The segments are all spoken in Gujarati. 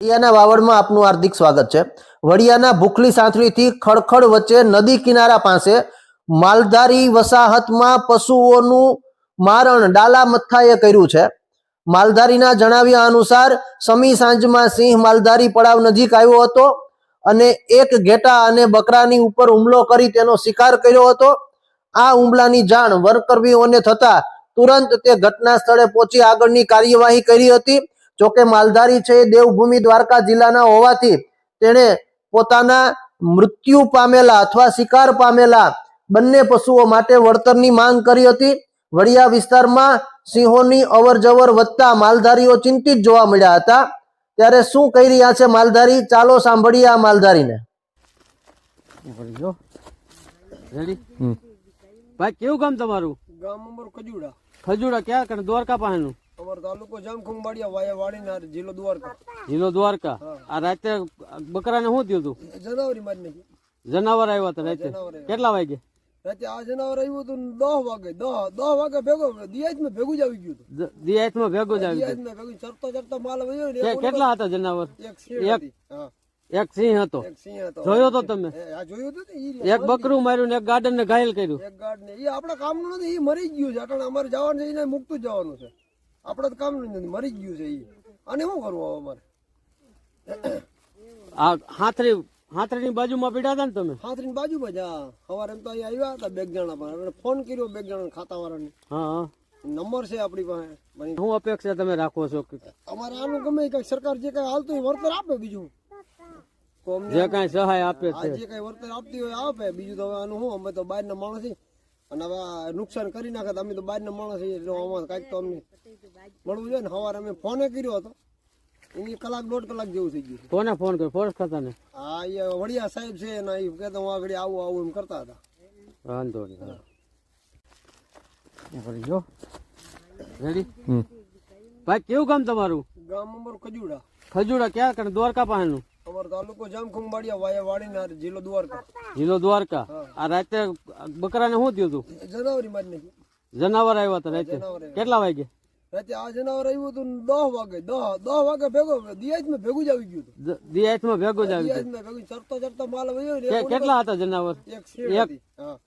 વડિયાના વાવડમાં આપનું હાર્દિક સ્વાગત છે। વડિયાના ભૂખલી સાંથળીથી ખડખડ વચ્ચે નદી કિનારા પાસે માલધારી વસાહતમાં પશુઓનું મારણ ડાલા મથ્થાએ કર્યું છે। માલધારીના જણાવ્યા અનુસાર સમી સાંજમાં સિંહ માલધારી પડાવ નજીક આવ્યો હતો અને એક ઘેટા અને બકરાની ઉપર હુમલો કરી તેનો શિકાર કર્યો હતો। આ હુમલાની જાણ વનકર્મીઓને થતા તુરંત તે ઘટના સ્થળે પહોંચી આગળની કાર્યવાહી કરી હતી। જોકે માલધારી છે દેવભૂમિ દ્વારકા જિલ્લાના હોવાથી તેણે પોતાના મૃત્યુ પામેલા અથવા શિકાર પામેલા બંને પશુઓ માટે વળતરની માંગ કરી હતી। વડિયા વિસ્તારમાં સિંહોની અવરજવર વધતા માલધારીઓ ચિંતિત જોવા મળ્યા હતા। ત્યારે શું કહી રહ્યા છે માલધારી, ચાલો સાંભળીએ આ માલધારીને। ભાઈ કેવું ગામ તમારું? ગામ અમારું ખજુડા। ખજુડા ક્યાં કણ? દ્વારકા પાસેનું? અમારો તાલુકો જામખંભાળિયા વાયા વાડીના જિલ્લો દ્વારકા। જિલ્લો દ્વારકા। આ રાતે બકરાને શું થયું હતું? જનાવરી મારી નાખી। જનાવર આવ્યા હતા રાતે? કેટલા વાગે રાતે આ જનાવર આવ્યું હતું 10 વાગે 10 વાગે ભેગો દિયાજમાં ભેગું જ આવી ગયું હતું। દિયાજમાં ભેગું જ આવી દિયાજમાં ભેગું ચરતો માલ વયો ને। કેટલા હતા જનાવર? એક સિંહ હતી। હા, એક સિંહ હતો। એક સિંહ હતો। જોયો તો તમે? આ જોયું હતું ને? એક બકરું માર્યું ને એક ગાર્ડન ને ઘાયલ કર્યું। એક ગાર્ડ ને આપણા કામનું નથી, એ મરી ગયું છે। અટાણે અમારે જવાનું છે, એને મુકતું જ જવાનું છે। આપણે તો કામનું નથી, મરી ગયું છે એ। અને શું કરવું હવે અમારે? આ હાથરીની બાજુમાં પીડા હતા ને તમે? હાથરીની બાજુમાં જ। હા, સવારે એમ તો અહીંયા આવ્યા હતા બે જણા, પણ ફોન કર્યો બે જણા ખાતાવાળાને। હા, નંબર છે આપણી પાસે। શું અપેક્ષા તમે રાખો છો? અમારે આનું ગમે કઈ સરકાર જે કઈ હાલતું હોય વળતર આપે, બીજું જે કઈ સહાય આપે છે જે કઈ વળતર આપતી હોય આપે। બીજું તો હવે આનું શું, અમે તો બહારના માણસ છીએ અને હવે નુકસાન કરી નાખે અમે તો બહારના માણસ છીએ, એટલે આમાં કાંઈક તો અમને મળવું જોઈએ ને। સવારે અમે ફોને કર્યો હતો, એની કલાક 1.5 કલાક જેવું થઈ ગયું। કોને ફોન કર્યો? ફોરેસ્ટ ખાતાને? હા, એ વડિયા સાહેબ છે ને, એ કહેતો હું આગળ આવું એમ કરતા હતા। વાંધો નહીં। રેડી? ભાઈ કેવું ગામ તમારું? ગામ અમારું ખજુડા। ખજુડા ક્યાં કણ? દ્વારકા પાસેનું? અમારો તાલુકો જામખંભાળિયા વાયા વાડીના જિલ્લો દ્વારકા। જિલ્લો દ્વારકા। આ રાતે બકરાને શું થયું હતું? જનાવરી મારી નાખી। જનાવર આવ્યા હતા રાતે? કેટલા વાગે રાતે આ જનાવર આવ્યું હતું 10 વાગે 10 વાગે ભેગો દિયાજમાં ભેગું જ આવી ગયું હતું। દિયાજમાં ભેગું જ આવી દિયાજમાં ભેગું ચરતો માલ વયો ને। કેટલા હતા જનાવર? એક સિંહ હતી। હા,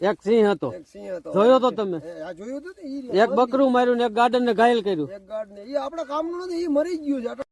એક સિંહ હતો। એક સિંહ હતો। જોયો તો તમે? આ જોયું હતું ને? એક બકરું માર્યું ને એક ગાર્ડન ને ઘાયલ કર્યું। એક ગાર્ડ ને, એ આપણા કામનું નથી, એ મરી ગયું છે।